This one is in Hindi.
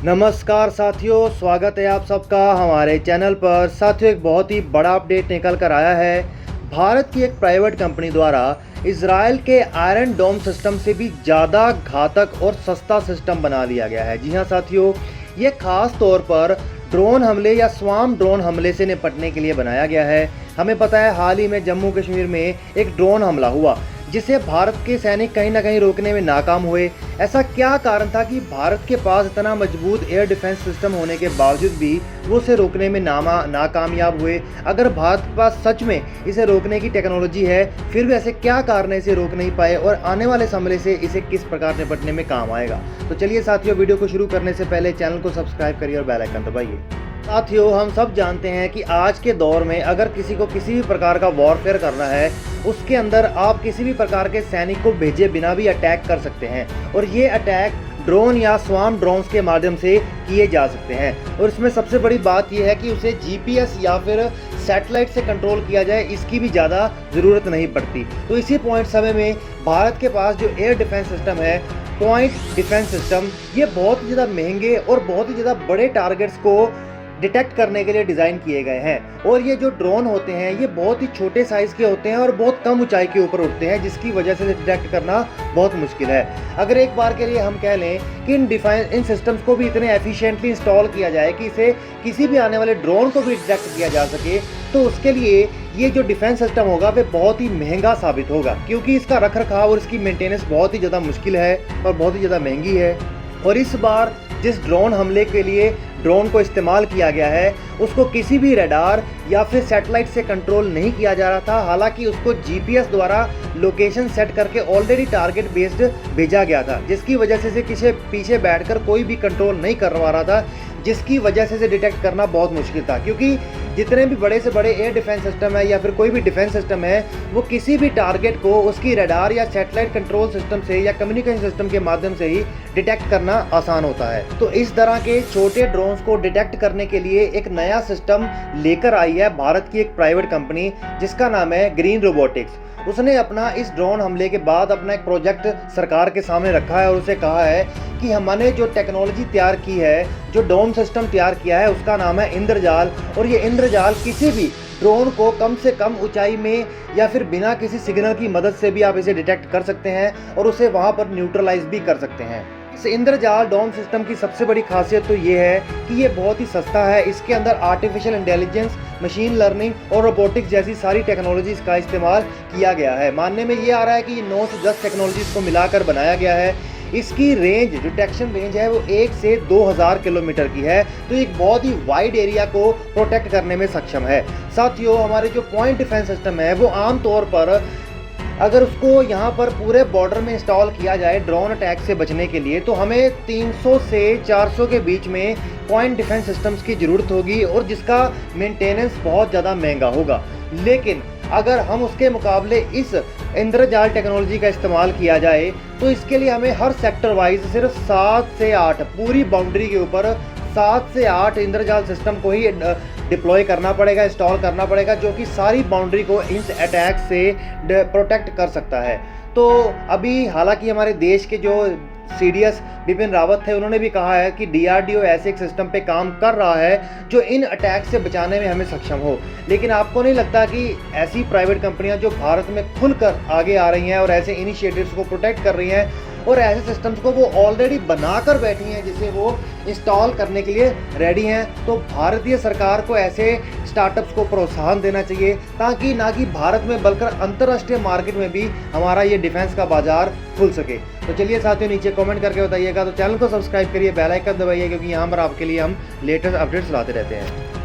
नमस्कार साथियों, स्वागत है आप सबका हमारे चैनल पर। साथियों, एक बहुत ही बड़ा अपडेट निकल कर आया है। भारत की एक प्राइवेट कंपनी द्वारा इजराइल के आयरन डोम सिस्टम से भी ज़्यादा घातक और सस्ता सिस्टम बना लिया गया है। जी हाँ साथियों, ये खास तौर पर ड्रोन हमले या स्वार्म ड्रोन हमले से निपटने के लिए बनाया गया है। हमें पता है हाल ही में जम्मू कश्मीर में एक ड्रोन हमला हुआ जिसे भारत के सैनिक कहीं ना कहीं रोकने में नाकाम हुए। ऐसा क्या कारण था कि भारत के पास इतना मजबूत एयर डिफेंस सिस्टम होने के बावजूद भी वो उसे रोकने में नाकामयाब हुए? अगर भारत के पास सच में इसे रोकने की टेक्नोलॉजी है, फिर भी ऐसे क्या कारण है इसे रोक नहीं पाए और आने वाले हमले से इसे किस प्रकार निपटने में काम आएगा? तो चलिए साथियों, वीडियो को शुरू करने से पहले चैनल को सब्सक्राइब करिए और बेल आइकन दबाइए। साथियों, हम सब जानते हैं कि आज के दौर में अगर किसी को किसी भी प्रकार का वॉरफेयर करना है, उसके अंदर आप किसी भी प्रकार के सैनिक को भेजे बिना भी अटैक कर सकते हैं और ये अटैक ड्रोन या स्वार्म ड्रोन्स के माध्यम से किए जा सकते हैं। और इसमें सबसे बड़ी बात यह है कि उसे जीपीएस या फिर सैटेलाइट से कंट्रोल किया जाए, इसकी भी ज़्यादा ज़रूरत नहीं पड़ती। तो इसी पॉइंट समय में भारत के पास जो एयर डिफेंस सिस्टम है, पॉइंट डिफेंस सिस्टम, ये बहुत ही ज़्यादा महंगे और बहुत ही ज़्यादा बड़े टारगेट्स को डिटेक्ट करने के लिए डिज़ाइन किए गए हैं। और ये जो ड्रोन होते हैं ये बहुत ही छोटे साइज़ के होते हैं और बहुत कम ऊंचाई के ऊपर उड़ते हैं, जिसकी वजह से डिटेक्ट करना बहुत मुश्किल है। अगर एक बार के लिए हम कह लें कि इन सिस्टम्स को भी इतने एफिशिएंटली इंस्टॉल किया जाए कि इसे किसी भी आने वाले ड्रोन को भी डिटेक्ट किया जा सके, तो उसके लिए ये जो डिफेंस सिस्टम होगा वे बहुत ही महंगा साबित होगा, क्योंकि इसका रखरखाव और इसकी मेंटेनेंस बहुत ही ज़्यादा मुश्किल है और बहुत ही ज़्यादा महंगी है। और इस बार जिस ड्रोन हमले के लिए ड्रोन को इस्तेमाल किया गया है, उसको किसी भी रडार या फिर सैटेलाइट से कंट्रोल नहीं किया जा रहा था। हालांकि उसको जीपीएस द्वारा लोकेशन सेट करके ऑलरेडी टारगेट बेस्ड भेजा गया था, जिसकी वजह से इसे पीछे बैठकर कोई भी कंट्रोल नहीं कर पा रहा था, जिसकी वजह से इसे डिटेक्ट करना बहुत मुश्किल था। क्योंकि जितने भी बड़े से बड़े एयर डिफेंस सिस्टम है या फिर कोई भी डिफेंस सिस्टम है, वो किसी भी टारगेट को उसकी रडार या सैटेलाइट कंट्रोल सिस्टम से या कम्युनिकेशन सिस्टम के माध्यम से ही डिटेक्ट करना आसान होता है। तो इस तरह के छोटे ड्रोन्स को डिटेक्ट करने के लिए एक नया सिस्टम लेकर आई है भारत की एक प्राइवेट कंपनी, जिसका नाम है ग्रीन रोबोटिक्स। उसने अपना इस ड्रोन हमले के बाद अपना एक प्रोजेक्ट सरकार के सामने रखा है और उसे कहा है कि हमने जो टेक्नोलॉजी तैयार की है, जो ड्रोन सिस्टम तैयार किया है, उसका नाम है इंद्रजाल। और ये इंद्रजाल किसी भी ड्रोन को कम से कम ऊंचाई में या फिर बिना किसी सिग्नल की मदद से भी आप इसे डिटेक्ट कर सकते हैं और उसे वहां पर न्यूट्रलाइज भी कर सकते हैं। इस इंद्रजाल ड्रोन सिस्टम की सबसे बड़ी खासियत तो ये है कि ये बहुत ही सस्ता है। इसके अंदर आर्टिफिशियल इंटेलिजेंस, मशीन लर्निंग और रोबोटिक्स जैसी सारी टेक्नोलॉजीज का इस्तेमाल किया गया है। मानने में ये आ रहा है कि ये 9 से 10 टेक्नोलॉजीज को मिलाकर बनाया गया है। इसकी रेंज, डिटेक्शन रेंज है, वो 1 से 2000 किलोमीटर की है। तो एक बहुत ही वाइड एरिया को प्रोटेक्ट करने में सक्षम है। साथियों, हमारे जो पॉइंट डिफेंस सिस्टम है वो आमतौर पर अगर उसको यहाँ पर पूरे बॉर्डर में इंस्टॉल किया जाए ड्रोन अटैक से बचने के लिए, तो हमें 300 से 400 के बीच में पॉइंट डिफेंस सिस्टम्स की ज़रूरत होगी और जिसका मेंटेनेंस बहुत ज़्यादा महंगा होगा। लेकिन अगर हम उसके मुकाबले इस इंद्रजाल टेक्नोलॉजी का इस्तेमाल किया जाए, तो इसके लिए हमें हर सेक्टर वाइज सिर्फ 7 से 8 पूरी बाउंड्री के ऊपर 7 से 8 इंद्रजाल सिस्टम को ही डिप्लॉय करना पड़ेगा, इंस्टॉल करना पड़ेगा, जो कि सारी बाउंड्री को इस अटैक से प्रोटेक्ट कर सकता है। तो अभी हालांकि हमारे देश के जो सीडीएस बिपिन रावत थे, उन्होंने भी कहा है कि डीआरडीओ ऐसे एक सिस्टम पे काम कर रहा है जो इन अटैक से बचाने में हमें सक्षम हो। लेकिन आपको नहीं लगता कि ऐसी प्राइवेट कंपनियां जो भारत में खुलकर आगे आ रही हैं और ऐसे इनिशिएटिव्स को प्रोटेक्ट कर रही हैं और ऐसे सिस्टम्स को वो ऑलरेडी बनाकर बैठी हैं जिसे वो इंस्टॉल करने के लिए रेडी हैं, तो भारतीय सरकार को ऐसे स्टार्टअप्स को प्रोत्साहन देना चाहिए, ताकि ना कि भारत में बल्कि अंतर्राष्ट्रीय मार्केट में भी हमारा ये डिफेंस का बाजार खुल सके। तो चलिए साथियों, नीचे कमेंट करके बताइएगा। तो चैनल को सब्सक्राइब करिए, बेल आइकन दबाइए, क्योंकि यहाँ पर आपके लिए हम लेटेस्ट अपडेट्स लाते रहते हैं।